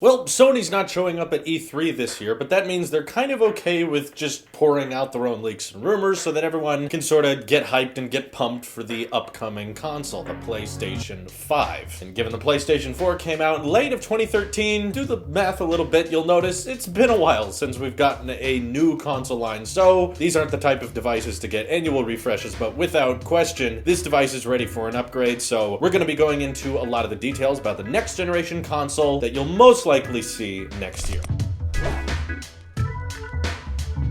Well, Sony's not showing up at E3 this year, but that means they're kind of okay with just pouring out their own leaks and rumors so that everyone can sort of get hyped and get pumped for the upcoming console, the PlayStation 5. And given the PlayStation 4 came out in late of 2013, do the math a little bit, you'll notice it's been a while since we've gotten a new console line, so these aren't the type of devices to get annual refreshes, but without question, this device is ready for an upgrade, so we're going to be going into a lot of the details about the next generation console that you'll most likely see next year.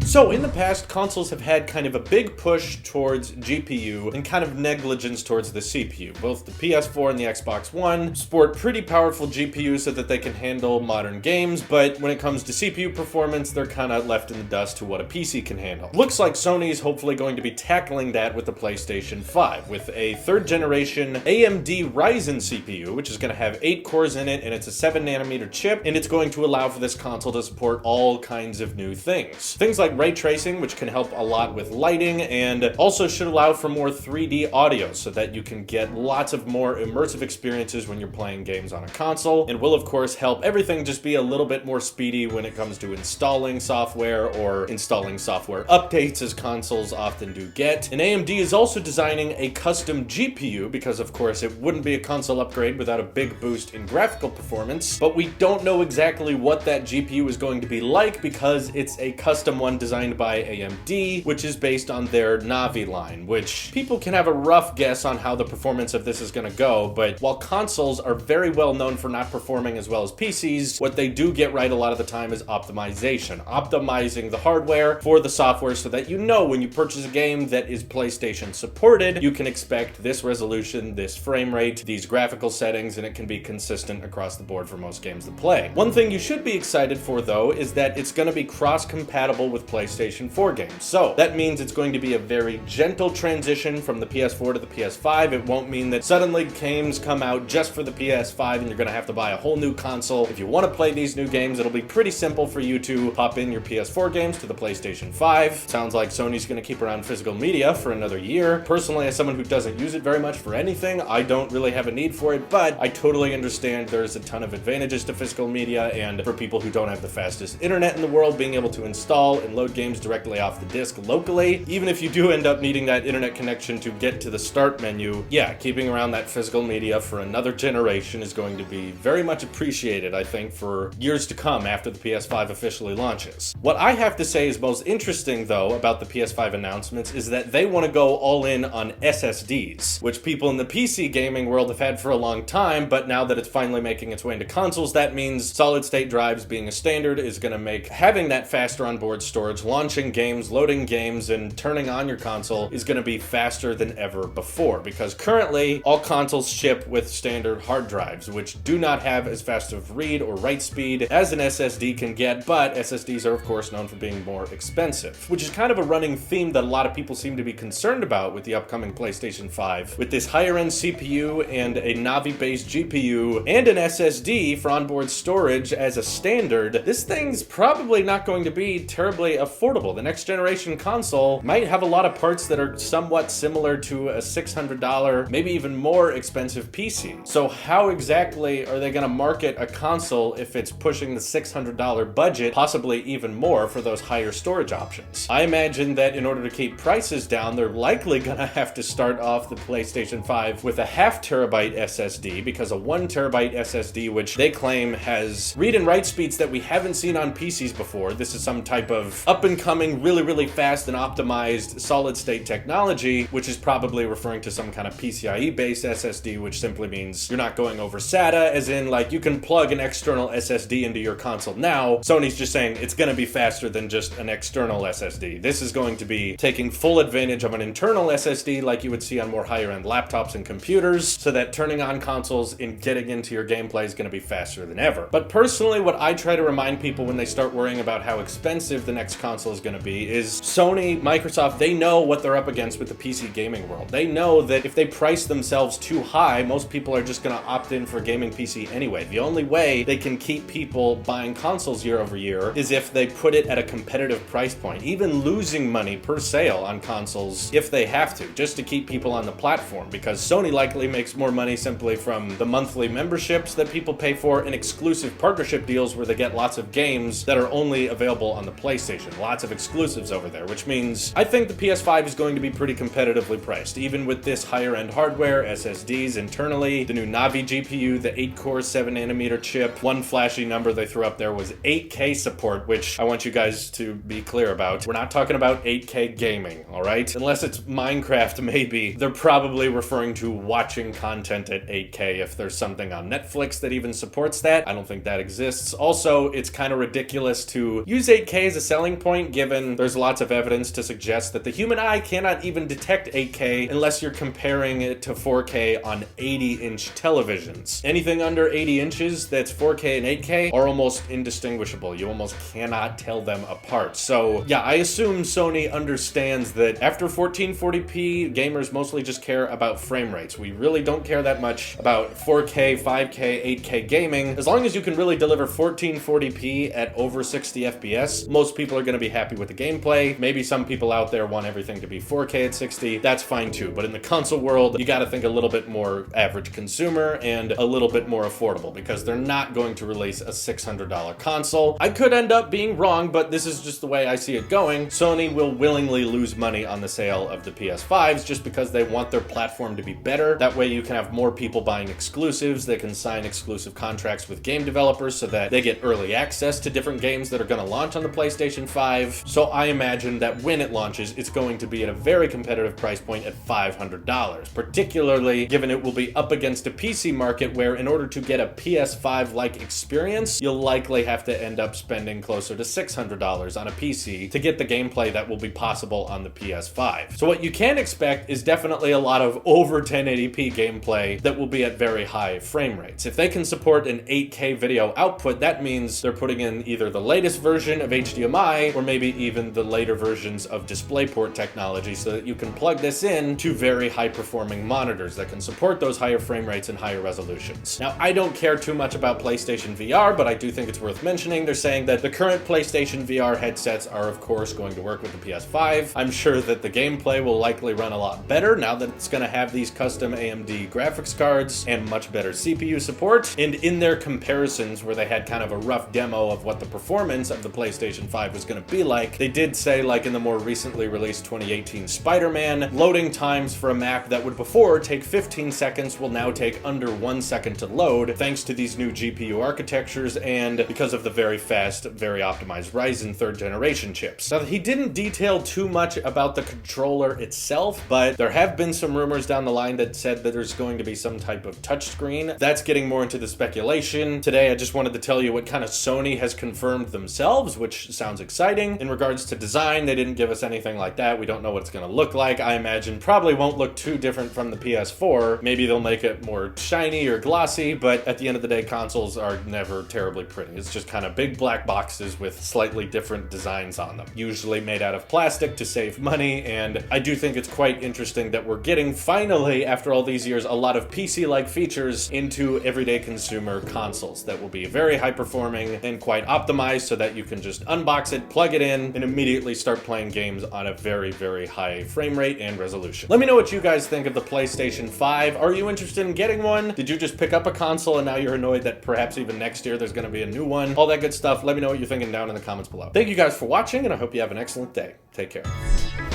So in the past, consoles have had kind of a big push towards GPU and kind of negligence towards the CPU. Both the PS4 and the Xbox One sport pretty powerful GPUs so that they can handle modern games, but when it comes to CPU performance, they're kind of left in the dust to what a PC can handle. Looks like Sony is hopefully going to be tackling that with the PlayStation 5, with a third generation AMD Ryzen CPU, which is going to have 8 cores in it, and it's a 7nm chip, and it's going to allow for this console to support all kinds of new things. Things like ray tracing, which can help a lot with lighting, and also should allow for more 3D audio so that you can get lots of more immersive experiences when you're playing games on a console, and will of course help everything just be a little bit more speedy when it comes to installing software or installing software updates, as consoles often do get. And AMD is also designing a custom GPU because of course it wouldn't be a console upgrade without a big boost in graphical performance, but we don't know exactly what that GPU is going to be like because it's a custom one designed by AMD, which is based on their Navi line, which people can have a rough guess on how the performance of this is going to go, but while consoles are very well known for not performing as well as PCs, what they do get right a lot of the time is optimization. Optimizing the hardware for the software so that you know when you purchase a game that is PlayStation supported, you can expect this resolution, this frame rate, these graphical settings, and it can be consistent across the board for most games to play. One thing you should be excited for though is that it's going to be cross-compatible with PlayStation 4 games. So that means it's going to be a very gentle transition from the PS4 to the PS5. It won't mean that suddenly games come out just for the PS5 and you're going to have to buy a whole new console. If you want to play these new games, it'll be pretty simple for you to pop in your PS4 games to the PlayStation 5. Sounds like Sony's going to keep around physical media for another year. Personally, as someone who doesn't use it very much for anything, I don't really have a need for it, but I totally understand there's a ton of advantages to physical media, and for people who don't have the fastest internet in the world, being able to install and load games directly off the disc locally, even if you do end up needing that internet connection to get to the start menu, yeah, keeping around that physical media for another generation is going to be very much appreciated, I think, for years to come after the PS5 officially launches. What I have to say is most interesting, though, about the PS5 announcements is that they want to go all in on SSDs, which people in the PC gaming world have had for a long time, but now that it's finally making its way into consoles, that means solid-state drives being a standard is going to make having that faster onboard storage, launching games, loading games, and turning on your console is going to be faster than ever before, because currently all consoles ship with standard hard drives, which do not have as fast of read or write speed as an SSD can get, but SSDs are of course known for being more expensive, which is kind of a running theme that a lot of people seem to be concerned about with the upcoming PlayStation 5. With this higher end CPU and a Navi-based GPU and an SSD for onboard storage as a standard, this thing's probably not going to be terribly affordable. The next generation console might have a lot of parts that are somewhat similar to a $600, maybe even more expensive PC. So how exactly are they going to market a console if it's pushing the $600 budget, possibly even more for those higher storage options? I imagine that in order to keep prices down, they're likely going to have to start off the PlayStation 5 with a 0.5 terabyte SSD, because a 1 terabyte SSD, which they claim has read and write speeds that we haven't seen on PCs before. This is some type of up and coming, really fast and optimized solid state technology, which is probably referring to some kind of PCIe based SSD, which simply means you're not going over SATA, as in like you can plug an external SSD into your console now. Sony's just saying it's going to be faster than just an external SSD. This is going to be taking full advantage of an internal SSD like you would see on more higher end laptops and computers, so that turning on consoles and getting into your gameplay is going to be faster than ever. But personally, what I try to remind people when they start worrying about how expensive the next console is going to be is Sony, Microsoft, they know what they're up against with the PC gaming world. They know that if they price themselves too high, most people are just going to opt in for gaming PC anyway. The only way they can keep people buying consoles year over year is if they put it at a competitive price point, even losing money per sale on consoles if they have to, just to keep people on the platform, because Sony likely makes more money simply from the monthly memberships that people pay for and exclusive partnership deals where they get lots of games that are only available on the PlayStation. Lots of exclusives over there, which means I think the PS5 is going to be pretty competitively priced, even with this higher end hardware, SSDs internally, the new Navi GPU, the 8-core 7nm chip. One flashy number they threw up there was 8K support, which I want you guys to be clear about. We're not talking about 8K gaming, all right? Unless it's Minecraft, maybe. They're probably referring to watching content at 8K if there's something on Netflix that even supports that. I don't think that exists. Also, it's kind of ridiculous to use 8K as a selling point, given there's lots of evidence to suggest that the human eye cannot even detect 8K unless you're comparing it to 4K on 80-inch televisions. Anything under 80 inches that's 4K and 8K are almost indistinguishable. You almost cannot tell them apart. So yeah, I assume Sony understands that after 1440p, gamers mostly just care about frame rates. We really don't care that much about 4K, 5K, 8K gaming. As long as you can really deliver 1440p at over 60 FPS, most people are going to be happy with the gameplay. Maybe some people out there want everything to be 4K at 60. That's fine too. But in the console world, you got to think a little bit more average consumer and a little bit more affordable, because they're not going to release a $600 console. I could end up being wrong, but this is just the way I see it going. Sony will willingly lose money on the sale of the PS5s just because they want their platform to be better. That way you can have more people buying exclusives. They can sign exclusive contracts with game developers so that they get early access to different games that are going to launch on the PlayStation 5. So I imagine that when it launches, it's going to be at a very competitive price point at $500, particularly given it will be up against a PC market where in order to get a PS5-like experience, you'll likely have to end up spending closer to $600 on a PC to get the gameplay that will be possible on the PS5. So what you can expect is definitely a lot of over 1080p gameplay that will be at very high frame rates. If they can support an 8K video output, that means they're putting in either the latest version of HDMI or maybe even the later versions of DisplayPort technology so that you can plug this in to very high-performing monitors that can support those higher frame rates and higher resolutions. Now, I don't care too much about PlayStation VR, but I do think it's worth mentioning. They're saying that the current PlayStation VR headsets are, of course, going to work with the PS5. I'm sure that the gameplay will likely run a lot better now that it's going to have these custom AMD graphics cards and much better CPU support. And in their comparisons, where they had kind of a rough demo of what the performance of the PlayStation 5 was going to be like, they did say, like in the more recently released 2018 Spider-Man, loading times for a map that would before take 15 seconds will now take under 1 second to load, thanks to these new GPU architectures and because of the very fast, very optimized Ryzen 3rd generation chips. Now, he didn't detail too much about the controller itself, but there have been some rumors down the line that said that there's going to be some type of touchscreen. That's getting more into the speculation. Today, I just wanted to tell you what kind of Sony has confirmed themselves, which sounds exciting. In regards to design, they didn't give us anything like that. We don't know what it's going to look like. I imagine probably won't look too different from the PS4. Maybe they'll make it more shiny or glossy, but at the end of the day, consoles are never terribly pretty. It's just kind of big black boxes with slightly different designs on them, usually made out of plastic to save money. And I do think it's quite interesting that we're getting, finally, after all these years, a lot of PC-like features into everyday consumer consoles that will be very high-performing and quite optimized so that you can just unbox it, plug it in, and immediately start playing games on a very, very high frame rate and resolution. Let me know what you guys think of the PlayStation 5. Are you interested in getting one? Did you just pick up a console and now you're annoyed that perhaps even next year there's going to be a new one? All that good stuff. Let me know what you're thinking down in the comments below. Thank you guys for watching, and I hope you have an excellent day. Take care.